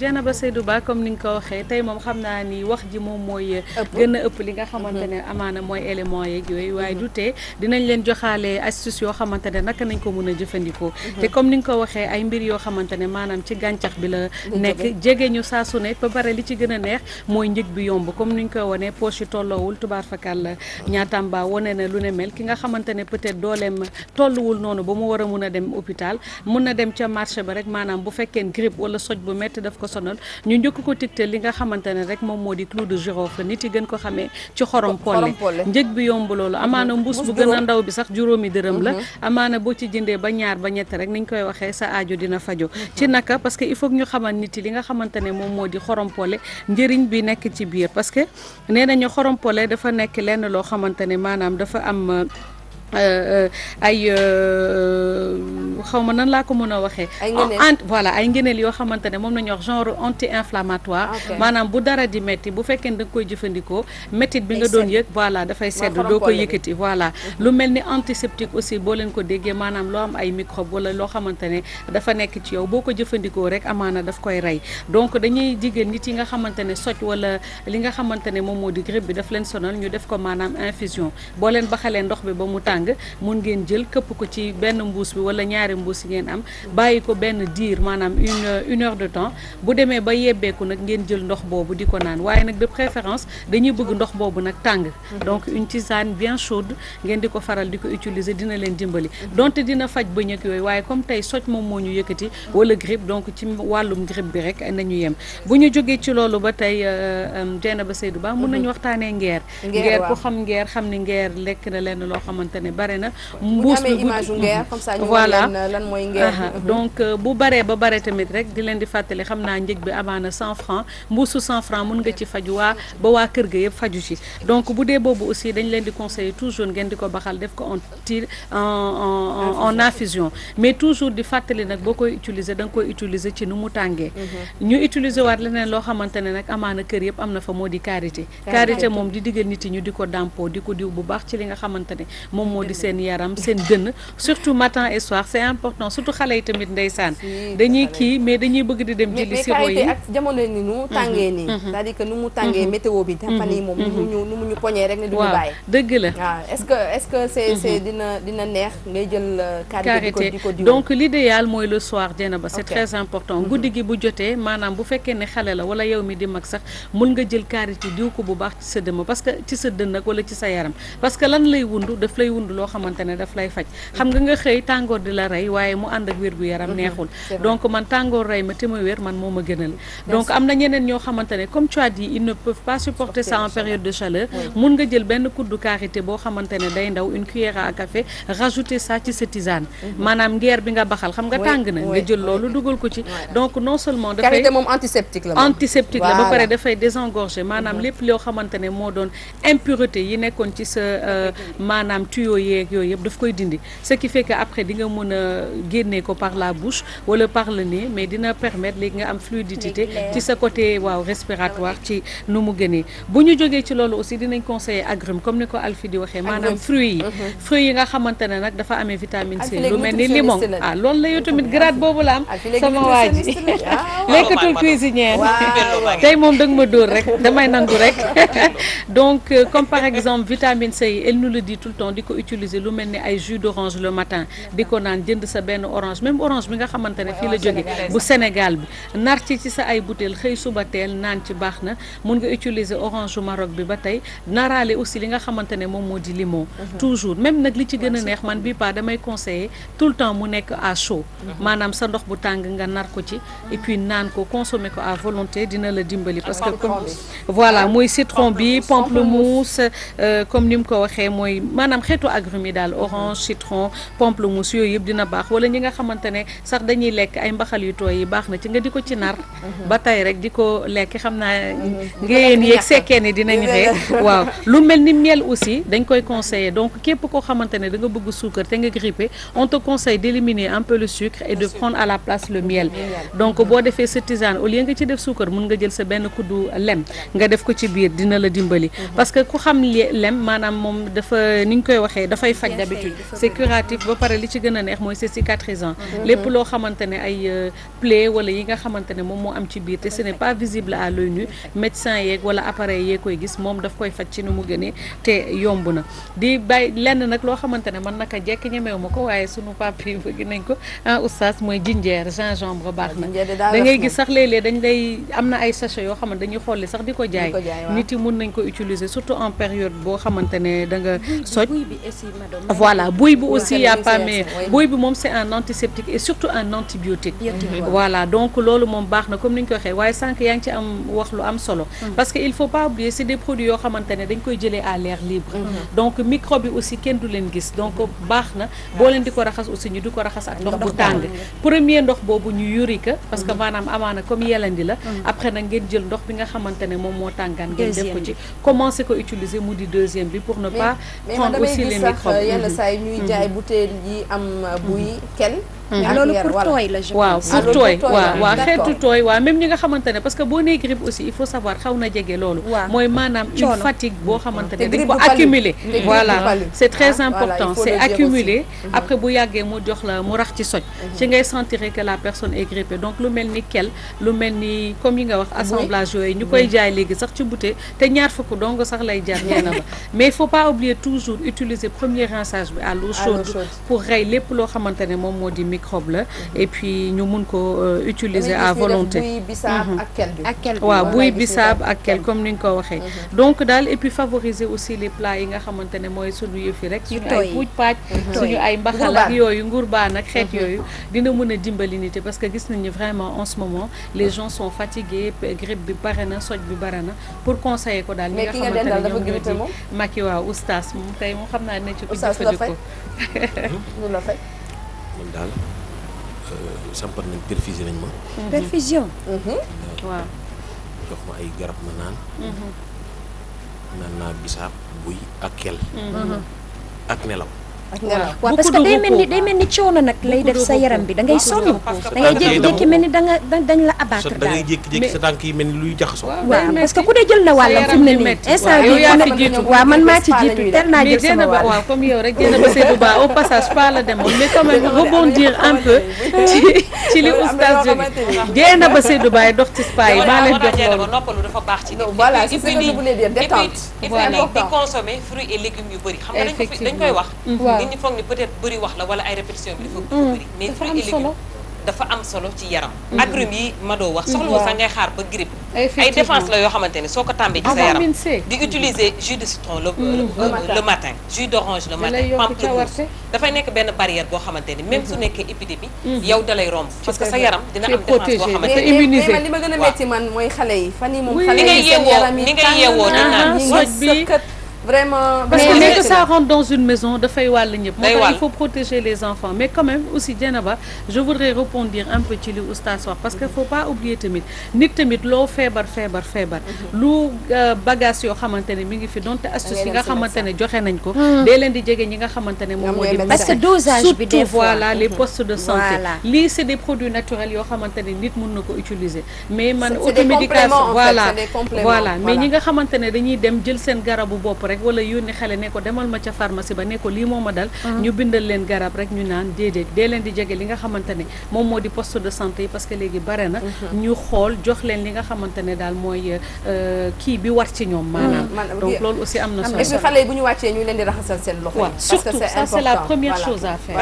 Dieynaba Seydou Ba comme ni nga ko waxee tey moom xam naa ni wax ji moom mooy gën a ëpp li nga xamante ne amaana mooy élément yeeg yooyu waaye du tee dinañ leen joxaale astuce yoo xamante ne naka nañ ko mën a jëfandikoo te comme ni nga ko waxee ay mbir yoo xamante ne maanaam ci gàncax bi la nekk jege ñu saa su ne ba pare li ci gën a neex mooy njëg bi yomb comme ni ñu ko wane poche yi tolloowul tubaar fakal la ñaatamba wane na lu ne mel ki nga xamante ne peut-être dooleem tolluwul noonu ba mu war a mun a dem hôpital mun na dem ca marché ba rek maanaam bu fekkee grippe wala soj bu métti daf ko sonal ñu njëkk ko tigte li nga xamante ne rek moom moo di clou de girofle nit yi gën ko xamee ci xorom polle njëg bi yomb loolu amaana mbuus bu gën a ndaw bi sax juróomi dërëm la amaana boo ci jëndee ba ñaar ba ñett rek niñ koy waxee sa aajo dina fajo ci naka parce que il faut que ñu xamal nit yi li nga xamante ne moom moo di xorom polle njëriñ bi nekk ci biir parce que nee nañu xorom polle dafa nekk lenn loo xamante ne maanaam dafa am ay xaw ma nan laa ko mën a waxee voilà ay ngëneel yoo xamante ne moom nañu wax genre anti-inflammatoire maanaam bu dara di métti bu fekkee da nga koy jëfandikoo métit bi nga doon yëg voilà dafay sedd doo koy yëkkati voilà lu mel ni antiseptique aussi boo leen ko déggee maanaam loo am ay microbe wala loo xamante ne dafa nekk ci yow boo ko jëfandikoo rek amaana daf koy rey donc dañuy jigéen nit yi nga xamante ne soj wala li nga xamante ne moom moo di grippe bi daf leen sonal ñu def ko maanaam infusion boo leen baxalee ndox bi ba mu tàng mun ngeen jël këpp ko ci benn mbuus bi wala ñaari mbuus yi ngeen am bàyyi ko benn diir maanaam une heure de temps bu demee ba yebbeeku nag ngeen jël ndox boobu di ko naan waaye nag de préférence dañuy bëgg ndox boobu nag tàng donc une tisane bien chaude ngeen di ko faral di ko utiliser dina leen dimbali donte dina faj bëñ ak yooyu waaye comme tey soj moom moo ñu yëkkati wala grippe donc ci wàllum grippe bi rek nañu yem bu ñu jógee ci loolu ba tey Dieynaba Seydou Ba mun nañu waxtaanee ngeer ku xam ngeer xam ni ngeer lekk na leen loo xamante ne bare na mbuus bi voilà lan mooy ngeer donc bu baree ba bare tamit rek di leen di fàttali xam naa njëg bi amaana 100 francs mbuusu 100 francs mun nga ci faju waa kër ga yëpp faju ci donc bu dee boobu aussi dañ leen di conseiller toujours ngeen di ko baxal def ko en infusion mais toujours di fàttali nag boo koy utiliser da nga koy utiliser ci nu mu tàngee ñu utiliser waat leneen loo xamante ne nag amaana kër yëpp am na fa moo di karité moom di diggal nit yi ñu di ko dàmpoo di ko diw bu baax ci li nga xamante ne moom moo di seen yaram seen dënn surtout matin et soir c'est important surtout xale yi tamit ndeysaan dañuy kii mais dañuy bëgg di dem jëli sirop yi ak jamono ni nu tàngee nii c'est-à-dire que nu mu tàngee météo bi fan yi moom nu mu ñu poñee rek ne duñu bàyyi dëgg la waaw est-ce que c'est dina neex ngay jël karité di ko diw donc l'idéal mooy le soir Dieynaba c'est très important guddi gi bu jotee maanaam bu fekkee ne xale la wala yow mi di mag sax mun nga jël karité diw ko bu baax ci sa dënn parce que ci sa dënn ak wala ci sa yaram parce que lan lay wundu daf lay wundu loo xamante ne daf lay faj xam nga xëy tàngoor di la rey waaye mu ànd ak wér gu yaram neexul donc man tàngoor rey ma te ma wér man moo ma gënal donc am na ñeneen ñoo xamante ne comme tu as dit ils ne peuvent pas supporter ça en période de chaleur mun nga jël benn kuddu karité boo xamante ne day ndaw une cuillère à café rajouter ça ci sa tisane maanaam ngeer bi nga baxal xam nga tàng na nga jël loolu dugal ko ci donc non seulement dafay karité moom antiseptique la ba pare dafay désengorger maanaam lépp loo xamante ne moo doon impureté yi nekkoon ci sa maanaam tuyau yeeg yooyu yëpp daf koy dindi ce qui fait que après di nga mën a génnee ko par la bouche wala par le nez mais dina permettre léegi nga am fluidité ci sa côté respiratoire ci nu mu gënee bu ñu jógee ci loolu aussi dinañ conseiller agrumes comme ni ko Alfi di waxee maanaam fruits yi nga xamante ne nag dafa amee vitamine C lu mel ni limon loolu la yow tamit grade boobu la am sama waa ji lekkatul cuisinière tey moom da nga ma dóor rek damay nangu rek donc comme par exemple vitamine C elle nous le dit tout le temps di ko utiliser lu mel ni ay jus d'orange le matin di ko naan jënd sa benn orange même orange bi nga xamante ne fii la jóge bu Sénégal bi nar ci sa ay bouteille xëy suba teel naan ci baax na mun nga utiliser orange u Maroc bi ba tey naraale aussi li nga xamante ne moom moo di limon toujours même nag li ci gën a neex man bi pas damay conseiller tout le temps mu nekk à chaud maanaam sa ndox bu tàng nga nar ko ci et puis naan ko consommer ko à volonté dina la dimbali parce que comme voilà mooy citron bi pamplemousse comme ni mu ko waxee mooy maanaam xeetu agrumes yi daal orange citron pamplemousse yooyu yëpp dina baax wala ñi nga xamante ne sax dañuy lekk ay mbaxal yu tooy yi baax na ci nga di ko ci nar ba tey rek di ko lekk xam naa ngéyeen yeeg sekkeen yi dinañ ree waaw lu mel ni miel aussi dañ koy conseiller donc képp koo xamante ne da nga bëgg suukar te nga grippé on te conseille d'éliminer un peu le sucre et de prendre à la place le miel donc boo defee sa tisane au lieu nga ci def suukar mun nga jël sa benn kuddu lem nga def ko ci biir dina la dimbali parce que ku xam lem maanaam moom dafa ni ñu koy waxee waxee dafay faj d'habitude c'est curatif ba pare li ci gën a neex mooy c'est cicatrisant lépp loo xamante ne ay plaie wala yi nga xamante ne moom moo am ci biir te ce n'est pas visible à l'œil nu médecin yeeg wala appareil yee koy gis moom daf koy faj ci nu mu gënee te yomb na di bàyyi lenn nag loo xamante ne man naka jekk ñemeew ma ko waaye sunu papa yi bëgg nañ ko oustaz mooy jinjeer gingembre baax na da ngay gis sax léeg-léeg dañ lay am na ay sachet yoo xamante dañuy xolli sax di ko jaay nit yi mun nañ ko utiliser surtout en période boo xamante ne da nga soj voilà buy bi aussi y a pas mais buy bi moom c'est un antiseptique et surtout un antibiotique voilà donc loolu moom baax na comme ni ñu ko waxee waaye sànq yaa ngi ci am wax lu am solo parce que il faut pas oublier c'est des produits yoo xamante ne dañ koy jëlee à l'air libre donc microbe yi aussi kenn du leen gis donc baax na boo leen di ko raxas aussi ñu di ko raxas ak ndox bu tàng premier ndox boobu ñu yuri ka parce que maanaam amaana comme yelandi la après nag ngeen jël ndox bi nga xamante ne moom moo tàngaan ngeen def ko ci commencer ko utiliser mu di deuxième bi pour ne pas prendre aussi les microbes yenn saa yi ñuy jaay bouteille yi am buy kenn loolu pour tooy la waaw pour tooy waaw xeetu tooy waaw même ñi nga xamante ne parce que boo nee grippe aussi il faut savoir xaw na jege loolu mooy maanaam une fatigue boo xamante ne dañ ko accumuler voilà c'est très important c'est accumulé après bu yàggee mu jox la mu rax ci soj ci ngay sentir que la personne est grippée donc lu mel ni kel lu mel ni comme yi nga wax assemblage yooyu ñu koy jaay léegi sax ci bouteille te ñaar fukk dong sax lay jar nee na ba mais il faut pas oublier toujours utiliser premier rinçage bi à l'eau chaude pour rey lépp loo xamante ne moom moo di microbe la et puis ñu mun ko utiliser à volonté waaw buy bisaab ak kel comme ni nga ko waxee donc daal et puis favoriser aussi les plats yi nga xamante ne mooy suñu yëf yi rek suñu ay puuj paaj suñu ay mbaxal ak yooyu ngurbaan ak xeet yooyu dina mën a dimbali nit parce que gis nañu vraiment en ce moment les gens sont fatigués grippe bi bare na soj bi bare na pour conseiller ko daal ñi nga xamante ne ñoom ñoo di Macky waaw oustaz moom tey moom xam naa ne ci ko jëfandikoo man daal sampar nañ perfusé nañ ma perfusion waaw jox ma ay garab ma naan naa bisaab buy ak kel ak nelaw waaw parce que day mel ni coono nag lay def sa yaram bi da ngay sonn da ngay jékki-jékki mel ni dañ la abattre da ngay jékki-jékki sa tànk yi mel ni luy jaxasoo waaw parce que ku dee jël na wàllam fi mu ne nii instant bi waaw man maa ci jiitu teel naa jël sama wàll waaw comme yow rek jéem a Seydou Ba au passage pas la demoon mais quand même rebondir un peu ci li oustaz jóge jéem a ba Seydou Ba dox ci spa yi maa leen jox loolu noppalu dafa baax ci voilà c'est ce que je voulais dire détente et puis di consommer fruits et légumes yu bëri xam nga dañ koy wax nit ñi foog ni peut-être bëri wax la wala ay répétition bi dafa bëri mais fruits et légumes dafa am solo ci yaram agrumes yi Mado wax soxla sax ngay xaar ba grippe ay défense la yoo xamante ne soo ko tàmbee ci sa yaram di utiliser jus de citron le matin jus d'orange le matin pamplemousse dafay nekk benn barrière boo xamante ni même su nekkee épidémie yow dalay romb parce que sa yaram dina am défense boo xamante ne immunisé mais li ma gën a metti man mooy xale yi fan yi moom xale yi seen yaram yi ni ngay yeewoo di naan soj bi vraiment parce que dès que ça rentre dans une maison dafay wàll ñëpp moo tax il faut protéger les enfants mais quand même aussi Dieynaba je voudrais répondre un peu ci li oustaz wax parce que faut pas oublier tamit nit tamit loo feebar lu bagage yoo xamante ne mi ngi fi donte astuce yi nga xamante ne joxe nañ ko dee leen di jege ñi nga xamante ne moom moo di parce que dosage bi des fois voilà les postes de santé lii c'est des produits naturels yoo xamante ne nit mën na ko utiliser mais man automédication voilà mais ñi nga xamante ne dañuy dem jël seen garabu bopp rek wala yónni xale ne ko demal ma ca pharmacie ba ne ko lii moo ma dal ñu bindal leen garab rek ñu naan déedéet dee leen di jege li nga xamante ne moom moo di poste de santé yi parce que léegi bare na ñu xool jox leen li nga xamante ne daal mooy kii bi war ci ñoom maanaam donc loolu aussi am na solo et puis xale yi bu ñu wàccee ñu leen di raxasal seen loxo surtout ça c'est la première chose à faire